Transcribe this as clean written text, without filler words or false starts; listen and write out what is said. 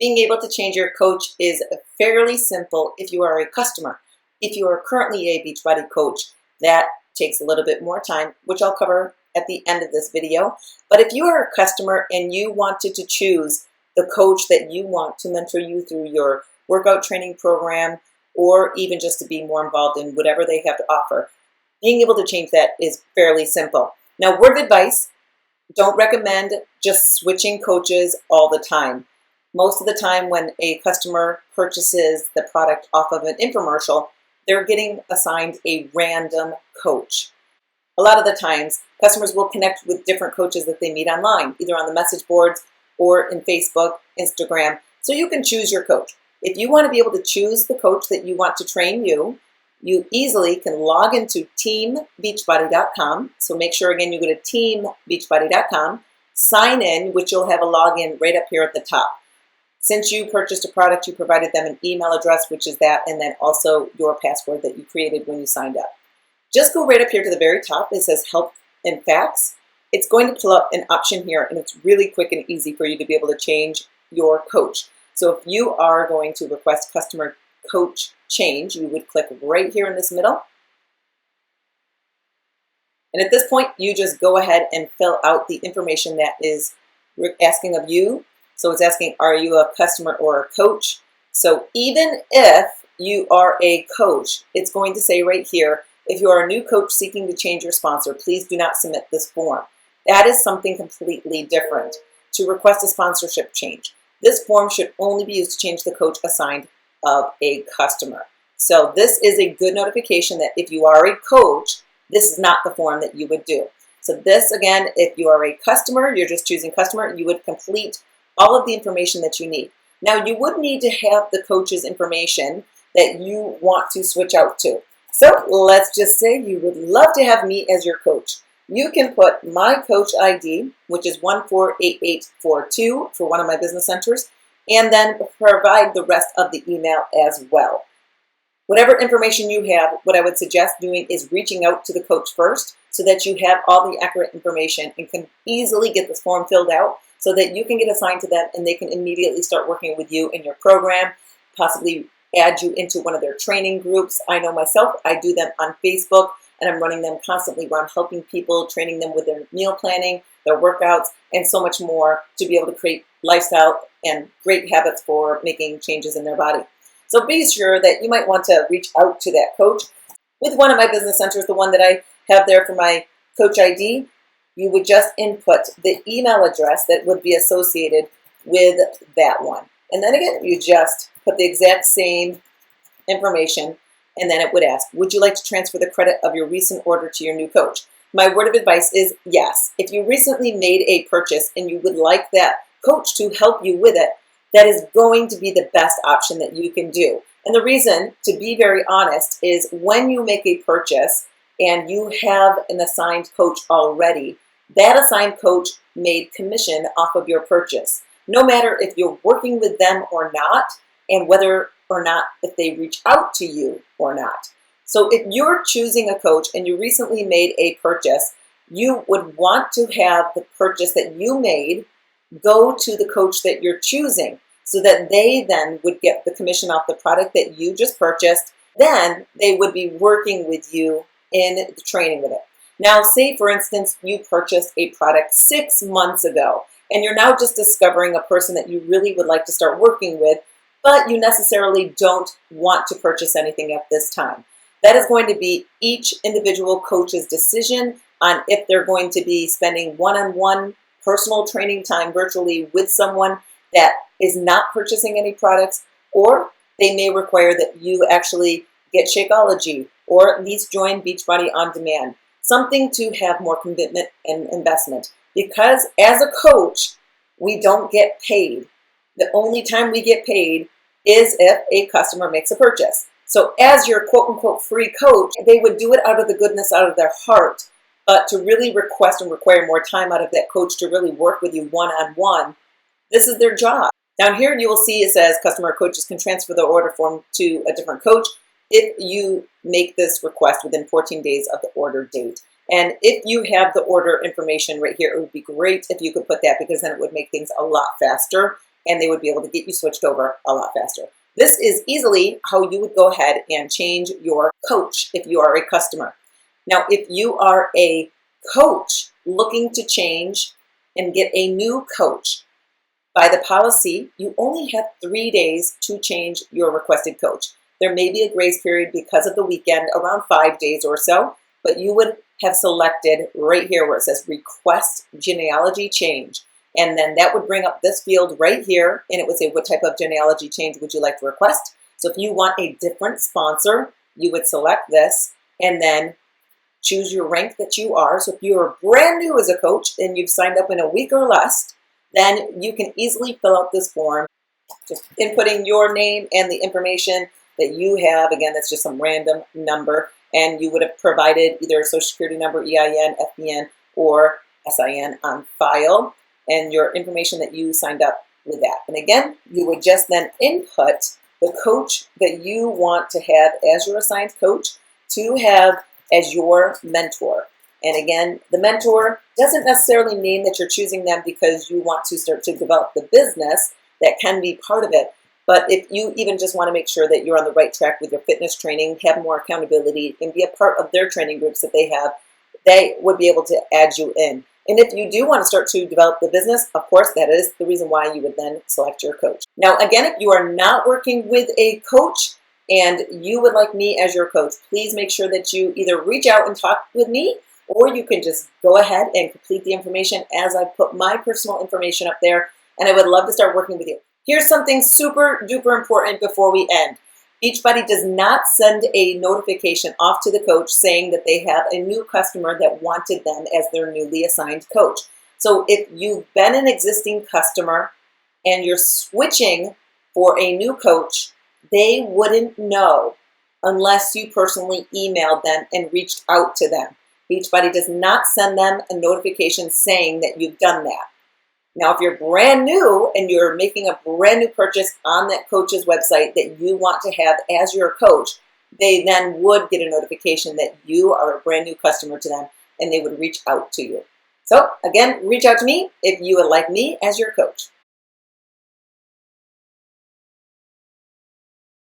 Being able to change your coach is fairly simple if you are a customer. If you are currently a Beachbody coach, that takes a little bit more time, which I'll cover at the end of this video. But if you are a customer and you wanted to choose the coach that you want to mentor you through your workout training program, or even just to be more involved in whatever they have to offer, being able to change that is fairly simple. Now, word of advice, don't recommend just switching coaches all the time. Most of the time when a customer purchases the product off of an infomercial, they're getting assigned a random coach. A lot of the times, customers will connect with different coaches that they meet online, either on the message boards or in Facebook, Instagram, so you can choose your coach. If you want to be able to choose the coach that you want to train you, you easily can log into teambeachbody.com. So make sure, again, you go to teambeachbody.com, sign in, which you'll have a login right up here at the top. Since you purchased a product, you provided them an email address, which is that, and then also your password that you created when you signed up. Just go right up here to the very top. It says Help and Facts. It's going to pull up an option here, and it's really quick and easy for you to be able to change your coach. So if you are going to request customer coach change, you would click right here in this middle. And at this point, you just go ahead and fill out the information that is asking of you. So it's asking, are you a customer or a coach? So even if you are a coach, it's going to say right here, if you are a new coach seeking to change your sponsor, please do not submit this form. That is something completely different. To request a sponsorship change, this form should only be used to change the coach assigned of a customer. So this is a good notification that if you are a coach, this is not the form that you would do. So this, again, if you are a customer, you're just choosing customer, you would complete all of the information that you need. Now, you would need to have the coach's information that you want to switch out to. So let's just say you would love to have me as your coach. You can put my coach ID, which is 148842 for one of my business centers, and then provide the rest of the email as well. Whatever information you have, what I would suggest doing is reaching out to the coach first so that you have all the accurate information and can easily get this form filled out so that you can get assigned to them and they can immediately start working with you in your program, possibly add you into one of their training groups. I know myself, I do them on Facebook, and I'm running them constantly where I'm helping people, training them with their meal planning, their workouts, and so much more to be able to create lifestyle and great habits for making changes in their body. So be sure that you might want to reach out to that coach. With one of my business centers, the one that I have there for my coach ID, you would just input the email address that would be associated with that one. And then again, you just put the exact same information, and then it would ask, would you like to transfer the credit of your recent order to your new coach? My word of advice is yes. If you recently made a purchase and you would like that coach to help you with it, that is going to be the best option that you can do. And the reason, to be very honest, is when you make a purchase and you have an assigned coach already, that assigned coach made commission off of your purchase. No matter if you're working with them or not, and whether or not if they reach out to you or not. So if you're choosing a coach and you recently made a purchase, you would want to have the purchase that you made go to the coach that you're choosing so that they then would get the commission off the product that you just purchased. Then they would be working with you in the training with it. Now, say for instance, you purchased a product 6 months ago and you're now just discovering a person that you really would like to start working with, but you necessarily don't want to purchase anything at this time. That is going to be each individual coach's decision on if they're going to be spending one-on-one personal training time virtually with someone that is not purchasing any products, or they may require that you actually get Shakeology or at least join Beachbody on demand. Something to have more commitment and investment. Because as a coach, we don't get paid. The only time we get paid is if a customer makes a purchase. So as your quote-unquote free coach, they would do it out of the goodness out of their heart. But to really request and require more time out of that coach to really work with you one-on-one, this is their job. Down here you will see it says customer coaches can transfer the order form to a different coach if you make this request within 14 days of the order date. And if you have the order information right here, it would be great if you could put that, because then it would make things a lot faster and they would be able to get you switched over a lot faster. This is easily how you would go ahead and change your coach if you are a customer. Now, if you are a coach looking to change and get a new coach, by the policy, you only have 3 days to change your requested coach. There may be a grace period because of the weekend, around 5 days or so, but you would have selected right here where it says request genealogy change. And then that would bring up this field right here, and it would say what type of genealogy change would you like to request. So if you want a different sponsor, you would select this and then choose your rank that you are. So if you are brand new as a coach and you've signed up in a week or less, then you can easily fill out this form, just inputting your name and the information that you have. Again, that's just some random number, and you would have provided either a social security number, EIN, FBN, or SIN on file, and your information that you signed up with that. And again, you would just then input the coach that you want to have as your assigned coach to have as your mentor. And again, the mentor doesn't necessarily mean that you're choosing them because you want to start to develop the business. That can be part of it. But if you even just want to make sure that you're on the right track with your fitness training, have more accountability, and be a part of their training groups that they have, they would be able to add you in. And if you do want to start to develop the business, of course, that is the reason why you would then select your coach. Now, again, if you are not working with a coach and you would like me as your coach, please make sure that you either reach out and talk with me, or you can just go ahead and complete the information as I put my personal information up there, and I would love to start working with you. Here's something super duper important before we end. Beachbody does not send a notification off to the coach saying that they have a new customer that wanted them as their newly assigned coach. So if you've been an existing customer and you're switching for a new coach, they wouldn't know unless you personally emailed them and reached out to them. Beachbody does not send them a notification saying that you've done that. Now, if you're brand new and you're making a brand new purchase on that coach's website that you want to have as your coach, they then would get a notification that you are a brand new customer to them, and they would reach out to you. So again, reach out to me if you would like me as your coach.